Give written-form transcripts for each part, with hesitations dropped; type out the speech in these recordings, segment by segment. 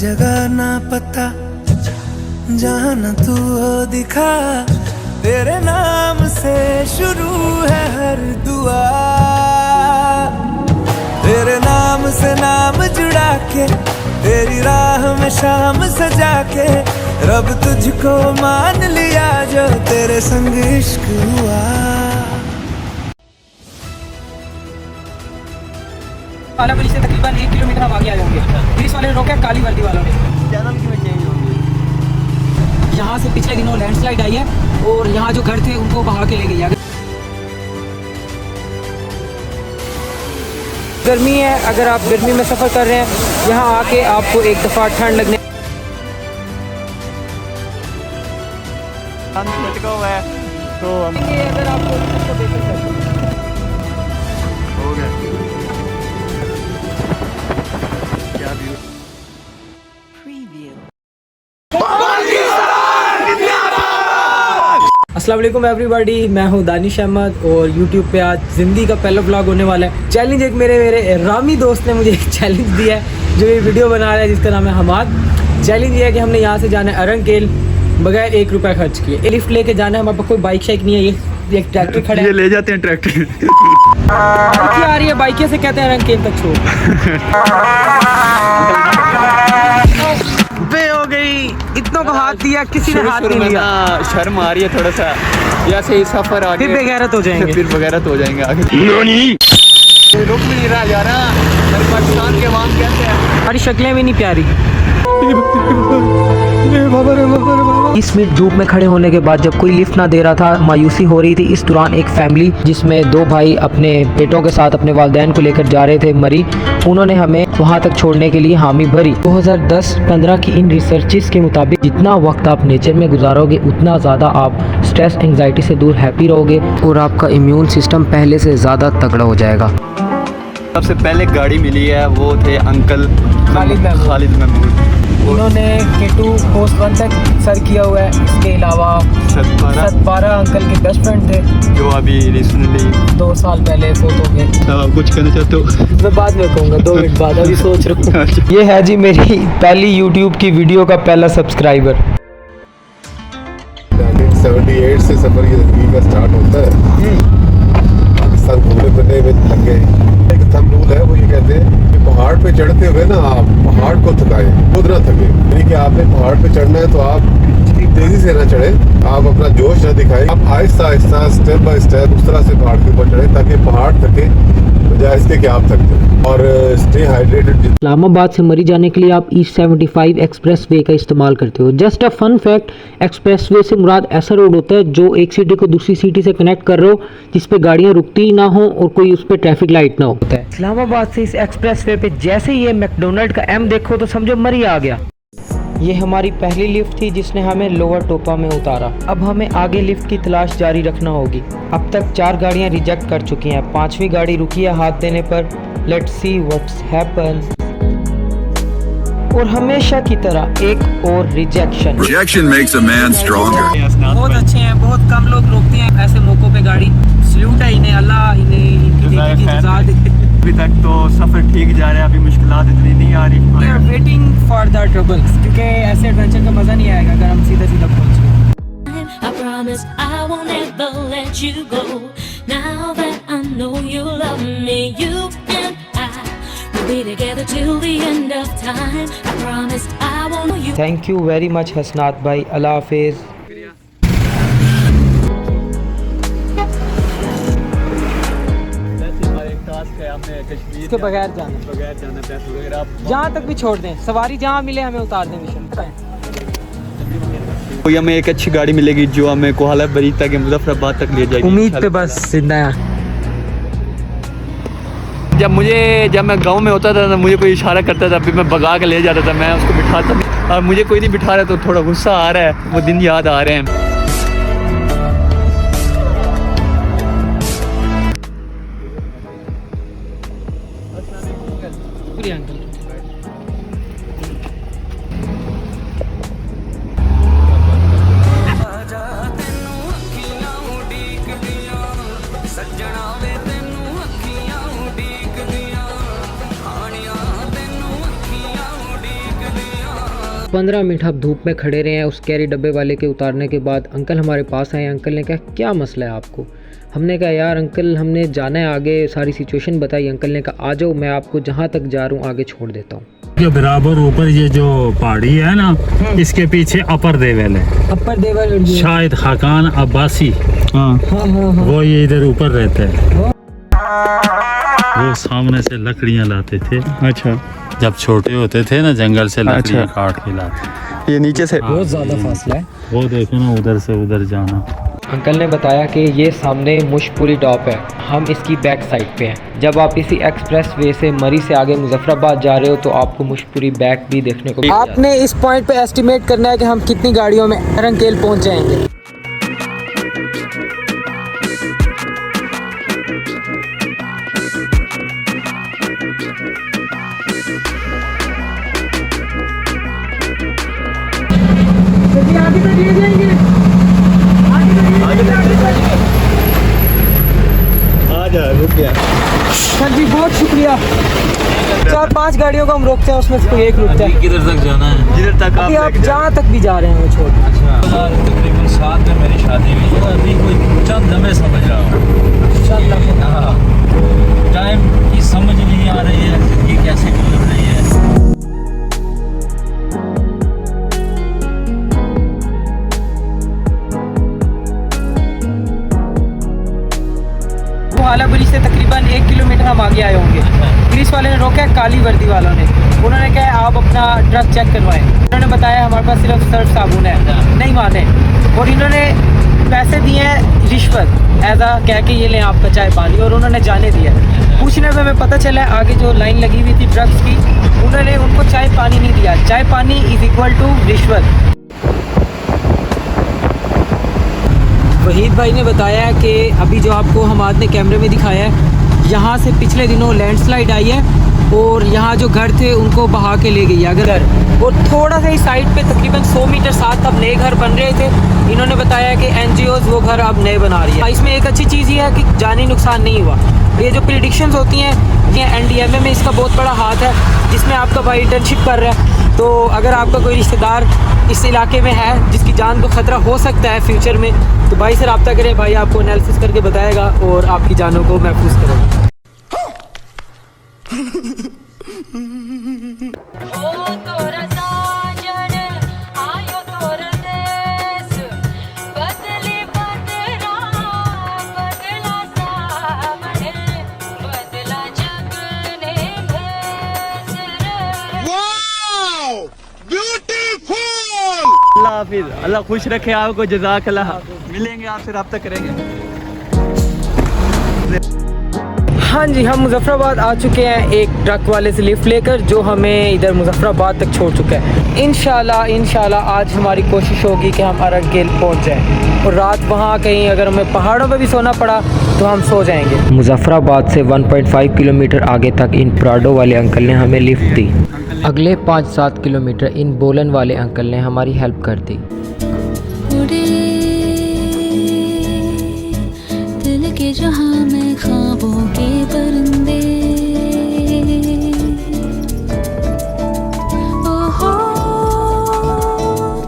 जगह ना पता, जहाँ न तू हो दिखा। तेरे नाम से शुरू है हर दुआ, तेरे नाम से नाम जुड़ा के, तेरी राह में शाम सजा के, रब तुझको मान लिया जो तेरे संग इश्क हुआ। कालावली से तकरीबन 1 किलोमीटर हम आगे आ जाएंगे। पुलिस वाले रोके काली वर्दी वालों ने। चैनल क्यों चेंज होंगे? यहाँ से पिछले दिनों लैंडस्लाइड आई है और यहाँ जो घर थे उनको बहा के ले गई है। गर्मी है, अगर आप गर्मी में सफ़र कर रहे हैं, यहाँ आके आपको एक दफ़ा ठंड लगने लटका हुआ है तो हम अगर आपको हो गया। क्या व्यू। अस्सलाम वालेकुम एवरीबॉडी, मैं हूं दानिश अहमद और YouTube पे आज ज़िंदगी का पहला व्लॉग होने वाला है। चैलेंज एक मेरे रामी दोस्त ने मुझे एक चैलेंज दिया है जो ये वीडियो बना रहा है, जिसका नाम है हमाद। चैलेंज ये है कि हमने यहाँ से जाना है अरंकेल बगैर 1 रुपया खर्च किए। लिफ्ट लेके जाना है, हमारे पास कोई बाइक शाइक नहीं है। ये एक ट्रैक्टर खड़ा है, ये ले जाते हैं ट्रैक्टर। क्या आ रही है बाइक से, कहते हैं अरंकेल तक छोड़। बे हो गई, इतनों को हाथ दिया, किसी ने हाथ नहीं लिया। शर्म आ रही है थोड़ा सा, जैसे ही सफर आगे फिर बेगैरत हो जाएंगे। फिर बेगैरत हो जाएंगे आगे। रुक भी नहीं रहा यार, मेरे पाकिस्तान के आवाम कहते हैं। हमारी शक्लें भी नहीं प्यारी। 20 मिनट धूप में खड़े होने के बाद जब कोई लिफ्ट ना दे रहा था, मायूसी हो रही थी। इस दौरान एक फैमिली जिसमें 2 भाई अपने बेटों के साथ अपने वालिदैन को लेकर जा रहे थे मरी, उन्होंने हमें वहां तक छोड़ने के लिए हामी भरी। 2010-15 की इन रिसर्चेस के मुताबिक जितना वक्त आप नेचर में गुजारोगे उतना ज़्यादा आप स्ट्रेस एंग्जाइटी से दूर हैप्पी रहोगे और आपका इम्यून सिस्टम पहले से ज़्यादा तगड़ा हो जाएगा। सबसे पहले गाड़ी मिली है, वो थे अंकल खालिद महमूद। उन्होंने K2 पोस्ट 1 तक सर किया हुआ है। इसके अलावा 7-12 अंकल के बेस्ट फ्रेंड थे जो अभी रिसेंटली 2 साल पहले फोत हो गए। कुछ कहना चाहते हो? मैं बाद में कहूँगा, 2 मिनट बाद, अभी सोच रहा हूँ। ये है जी मेरी पहली YouTube की वीडियो का पहला सब्सक्राइबर। 1978 से सफर ये जिंदगी का स्टार्ट होता है। पाकिस्तान घूमने फिरने में लग गए। एक थंब रूल है, वो ये कहते हैं कि पहाड़ पे चढ़ते हुए ना आप पहाड़ को थकाए, खुद ना थके। यानी कि आपने पहाड़ पे चढ़ना है तो आप तेजी से ना चढ़े, आप अपना जोश ना दिखाए, आप Aahista Aahista step by step उस तरह से पहाड़ के ऊपर चढ़े ताकि पहाड़ थके बजाय इसके कि आप थक जाए। और स्टे हाइड्रेटेड। इस्लामाबाद से मरी जाने के लिए आप East 75 एक्सप्रेस वे का इस्तेमाल करते हो। Just a fun fact, expressway से मुराद ऐसा रोड होता है जो एक सिटी को दूसरी सिटी से कनेक्ट कर रहे हो, जिस पे गाड़ियां रुकती ना हो और कोई उस पर ट्रैफिक लाइट ना होता है। इस्लामाबाद से इस एक्सप्रेस वे पे जैसे ही ये मैकडोनल्ड का M देखो तो समझो मरी आ गया। ये हमारी पहली लिफ्ट थी जिसने हमें लोअर टोपा में उतारा। अब हमें आगे लिफ्ट की तलाश जारी रखना होगी। अब तक 4 गाड़ियां रिजेक्ट कर चुकी हैं, 5वीं गाड़ी रुकी है हाथ देने पर। Let's see what's happen. और हमेशा की तरह एक और rejection. Rejection makes a man stronger. बहुत अच्छे हैं, बहुत कम लोग रोकते हैं ऐसे मौकों पे गाड़ी। सल्यूट है इन्हें, अल्लाह इन्हें इनकी नेकी की सज़ा दे। अभी तक तो सफर ठीक जा रहा है, अभी मुश्किलात इतनी नहीं आ रही। We are waiting for the troubles, क्योंकि ऐसे एडवेंचर का मज़ा नहीं आएगा अगर हम सीधा पहुंचे। I promise I won't ever let you go. Now that I know you love me, you and I will be together till the end of time. I promise I won't you. Thank you very much Hasnat भाई, अल्लाह हाफिज़। इसके बगैर जाना जहाँ तक भी छोड़ दें, सवारी जहाँ मिले हमें उतार दें। मिशन कोई हमें एक अच्छी गाड़ी मिलेगी जो हमें कोहाला बरी तक मुजफ्फराबाद तक ले जाएगी। उम्मीद पे बस जिंदा है। जब मैं गांव में होता था ना, मुझे कोई इशारा करता था, फिर मैं भगा के ले जाता था, मैं उसको बिठाता था। और मुझे कोई नहीं बिठा रहा तो थोड़ा गुस्सा आ रहा है, वो दिन याद आ रहे हैं। 15 मिनट हम धूप में खड़े रहे हैं उस कैरी डब्बे वाले के उतारने के बाद अंकल हमारे पास आए। अंकल ने कहा क्या मसला है आपको? हमने कहा यार अंकल हमने जाना है आगे, सारी सिचुएशन बताई। अंकल ने कहा आ जाओ, मैं आपको जहाँ तक जा रहा हूँ आगे छोड़ देता हूँ। के बराबर ऊपर ये जो पहाड़ी है ना, इसके पीछे अपर देवल है। अपर देवल शायद खाकान अब्बासी, वो ये इधर ऊपर रहते हैं। वो सामने से लकड़ियाँ लाते थे। अच्छा, जब छोटे होते थे ना जंगल से लकड़ियाँ काट के लाते। ये नीचे से बहुत ज़्यादा फासला है। वो देखो ना उधर से उधर जाना। अंकल ने बताया कि ये सामने मुशपुरी टॉप है, हम इसकी बैक साइड पे हैं। जब आप इसी एक्सप्रेस वे से मरी से आगे मुजफ्फराबाद जा रहे हो तो आपको मुशपुरी बैक भी देखने को मिल जाएगा। आपने इस पॉइंट पे एस्टिमेट करना है कि हम कितनी गाड़ियों में अरंकेल पहुंच जाएंगे। सर जी बहुत शुक्रिया। 4-5 गाड़ियों को हम रोकते हैं, उसमें से कोई एक रुकता है। किधर तक जाना है? जिधर तक अभी आप जहाँ तक भी जा रहे हैं वो छोड़। तकरीबन 7 में मेरी शादी हुई है, अभी कोई चंद लम्हे समझ रहा हूँ। टाइम की समझ नहीं आ रही है, जिंदगी कैसे गुजर रही है। हालाबुरी से तकरीबन 1 किलोमीटर हम आगे आए होंगे। पुलिस वाले ने रोका है, काली वर्दी वालों ने। उन्होंने कहा आप अपना ट्रक चेक करवाएं। उन्होंने बताया हमारे पास सिर्फ सर्फ साबुन है, नहीं माने। और इन्होंने पैसे दिए हैं रिश्वत ऐसा कह के ये लें आपका चाय पानी, और उन्होंने जाने दिया। पूछने में हमें पता चला आगे जो लाइन लगी हुई थी ट्रक्स की, उन्होंने उनको चाय पानी नहीं दिया। चाय पानी इज़ इक्वल टू रिश्वत। वहीद भाई ने बताया कि अभी जो आपको हमाद ने कैमरे में दिखाया है, यहाँ से पिछले दिनों लैंडस्लाइड आई है और यहाँ जो घर थे उनको बहा के ले गई अगर। और थोड़ा सा ही साइड पे तकरीबन 100 मीटर साथ अब नए घर बन रहे थे। इन्होंने बताया कि NGOs वो घर अब नए बना रही है। इसमें एक अच्छी चीज़ ये है कि जानी नुकसान नहीं हुआ। ये जो प्रिडिक्शंस होती हैं, ये NDMA में इसका बहुत बड़ा हाथ है, जिसमें आपका भाई इंटर्नशिप कर रहा है। तो अगर आपका कोई रिश्तेदार इस इलाके में है जिसकी जान को ख़तरा हो सकता है फ्यूचर में, तो भाई से रब्ता करें, भाई आपको एनालिसिस करके बताएगा और आपकी जानों को महफूज करेगा। अल्लाह हाफिज़, अल्लाह खुश रखे आपको, जज़ाकल्लाह। मिलेंगे आपसे, रब्ता करेंगे। हाँ जी, हम मुजफ्फराबाद आ चुके हैं एक ट्रक वाले से लिफ्ट लेकर, जो हमें इधर मुजफ्फराबाद तक छोड़ चुका है। इंशाल्लाह आज हमारी कोशिश होगी कि हम अरंकेल पहुंच जाएं, और रात वहाँ कहीं अगर हमें पहाड़ों पे भी सोना पड़ा तो हम सो जाएंगे। मुजफ्फराबाद से 1.5 किलोमीटर आगे तक इन प्राडो वाले अंकल ने हमें लिफ्ट दी। अगले 5-7 किलोमीटर इन बोलन वाले अंकल ने हमारी हेल्प कर दी। उड़े दिल के जहां में ख्वाबों के परिंदे, ओहो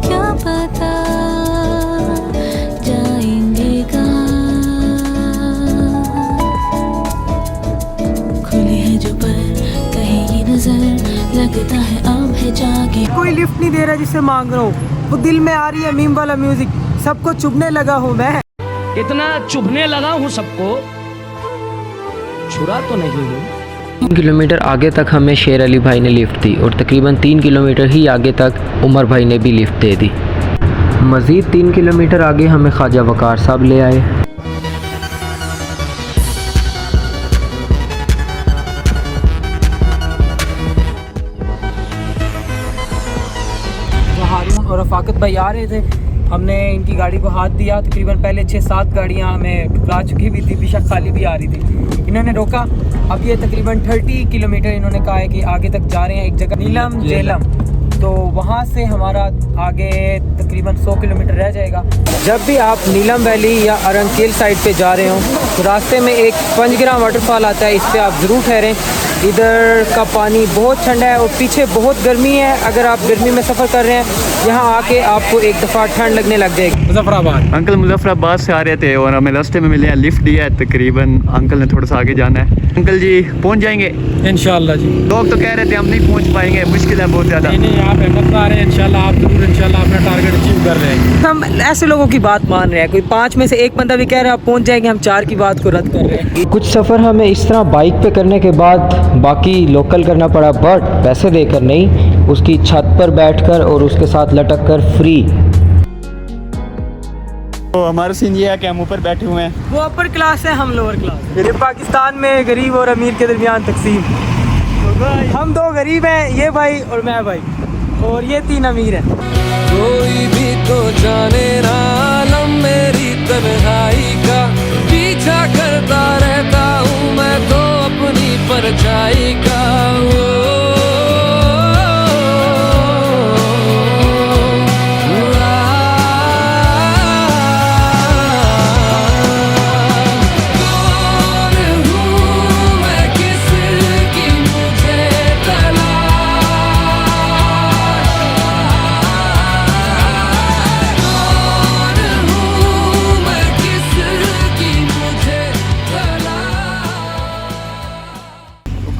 क्या पता जाएंगे कहाँ। खुले हैं जो पर कहीं ये नजर, लगता है अब है जाके। कोई लिफ्ट नहीं दे रहा जिससे मांग रहा हूँ, वो दिल में आ रही है मीम वाला म्यूजिक, सबको चुभने लगा हूँ मैं। इतना चुभने लगा हूँ सबको, छुरा तो नहीं हूँ। 3 किलोमीटर आगे तक हमें शेर अली भाई ने लिफ्ट दी, और तकरीबन 3 किलोमीटर ही आगे तक उमर भाई ने भी लिफ्ट दे दी। मज़ीद 3 किलोमीटर आगे हमें ख्वाजा वकार साहब ले आए। हारून और रफ़ाकत भाई आ रहे थे, हमने इनकी गाड़ी को हाथ दिया। तकरीबन पहले 6-7 गाड़ियाँ हमें ठुकरा चुकी हुई थी, बेशक खाली भी आ रही थी। इन्होंने रोका। अब ये तकरीबन 30 किलोमीटर इन्होंने कहा है कि आगे तक जा रहे हैं, एक जगह नीलम जेलम, तो वहाँ से हमारा आगे तकरीबन 100 किलोमीटर रह जाएगा। जब भी आप नीलम वैली या अरंकेल साइड पे जा रहे हो तो रास्ते में एक पंजगिरा वाटरफॉल आता है, इस पर आप ज़रूर ठहरें। इधर का पानी बहुत ठंडा है और पीछे बहुत गर्मी है। अगर आप गर्मी में सफ़र कर रहे हैं यहाँ आके आपको एक दफ़ा ठंड लगने लग जाएगी। मुजफ्फराबाद अंकल मुजफ्फराबाद से आ रहे थे और हमें रास्ते में मिले हैं, लिफ्ट दिया है। तकरीबन अंकल ने थोड़ा सा आगे जाना है। अंकल जी पहुंच जाएंगे इंशाल्लाह जी। लोग तो कह रहे थे हम नहीं पहुंच पाएंगे, मुश्किल है बहुत ज़्यादा। नहीं आप हिम्मत आ रहे हैं इंशाल्लाह, आप जरूर इंशाल्लाह अपना टारगेट अचीव कर रहे हैं। हम ऐसे लोगों की बात मान रहे हैं, कोई 5 में से एक बंदा भी कह रहा है आप पहुंच जाएंगे, हम 4 की बात को रद्द कर रहे हैं। कुछ सफ़र हमें इस तरह बाइक पे करने के बाद बाकी लोकल करना पड़ा, बट पैसे देकर नहीं, उसकी छत पर बैठकर और उसके साथ लटक कर फ्री। तो हमारा सीन ये है कि हम ऊपर बैठे हुए हैं। वो अपर क्लास है, हम लोअर क्लास। ये पाकिस्तान में गरीब और अमीर के दरमियान तकसीम। हम 2 गरीब हैं, ये भाई और मैं भाई, और ये 3 अमीर हैं। कोई भी तो जाने ना आलम मेरी तन्हाई का, पीछा करता रहता हूँ मैं तो अपनी परछाई का।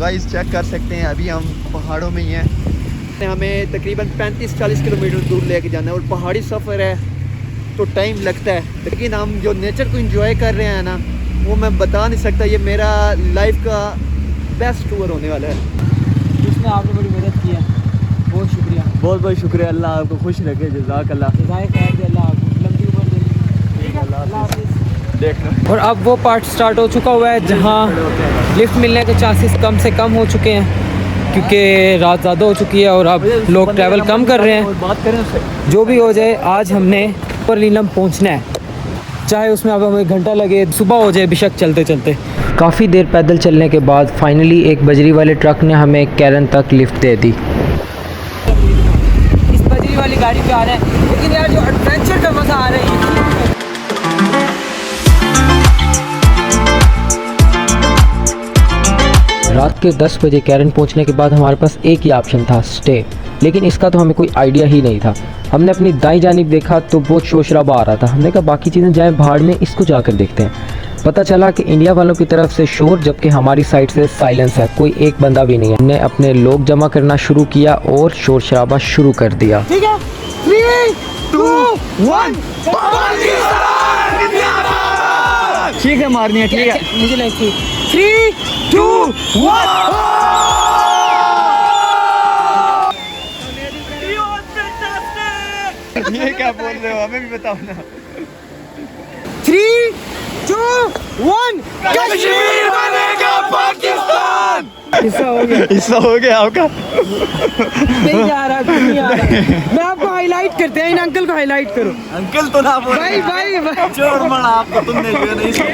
गाइस चेक कर सकते हैं, अभी हम पहाड़ों में ही हैं। हमें तकरीबन 35-40 किलोमीटर दूर लेके जाना है और पहाड़ी सफ़र है तो टाइम लगता है, लेकिन हम जो नेचर को एंजॉय कर रहे हैं ना, वो मैं बता नहीं सकता। ये मेरा लाइफ का बेस्ट टूर होने वाला है। इसमें आपने बड़ी मदद की है, बहुत शुक्रिया। बहुत बहुत शुक्रिया, अल्लाह आपको खुश रखे, जज़ाकल्लाह। जज़ाए खैर दे, अल्लाह आपको लंबी उम्र दे। ठीक है, अल्लाह हाफ़िज़। देखना और अब वो पार्ट स्टार्ट हो चुका हुआ है जहाँ लिफ्ट मिलने के चांसेस कम से कम हो चुके हैं, क्योंकि रात ज़्यादा हो चुकी है और अब लोग ट्रैवल कम कर रहे हैं। बात करें उससे। जो भी हो जाए, आज हमने ऊपर नीलम पहुँचना है, चाहे उसमें अब हमें 1 घंटा लगे, सुबह हो जाए बेशक चलते चलते। काफ़ी देर पैदल चलने के बाद फाइनली एक बजरी वाले ट्रक ने हमें कैरन तक लिफ्ट दे दी। इस बजरी वाली गाड़ी पे आ रहे हैं, लेकिन यार जो एडवेंचर का मज़ा आ रहा है। रात के 10 बजे कैरन पहुंचने के बाद हमारे पास एक ही ऑप्शन था, स्टे। लेकिन इसका तो हमें कोई आइडिया ही नहीं था। हमने अपनी दाईं जानिब देखा तो बहुत शोर शराबा आ रहा था। हमने कहा बाकी चीज़ें जाएं भाड़ में, इसको जाकर देखते हैं। पता चला कि इंडिया वालों की तरफ से शोर, जबकि हमारी साइड से साइलेंस है, कोई एक बंदा भी नहीं है। हमने अपने लोग जमा करना शुरू किया और शोर शराबा शुरू कर दिया। ठीक है, 3, 2, 1 ठीक है, मारनी है, ठीक है। मुझे नहीं थी। 3, 2, 1 ये क्या बोल रहे हो, हमें भी बताओ ना। 3, 2, 1 कश्मीर बनेगा पाकिस्तान। हिस्सा हो गया, हिस्सा हो गया आपका। नहीं आ रहा, नहीं आ रहा। मैं आपको हाईलाइट करते हैं, इन अंकल को हाईलाइट करो। अंकल तो ना बोल भाई चोर मना आपको, तुमने जो है ना इसको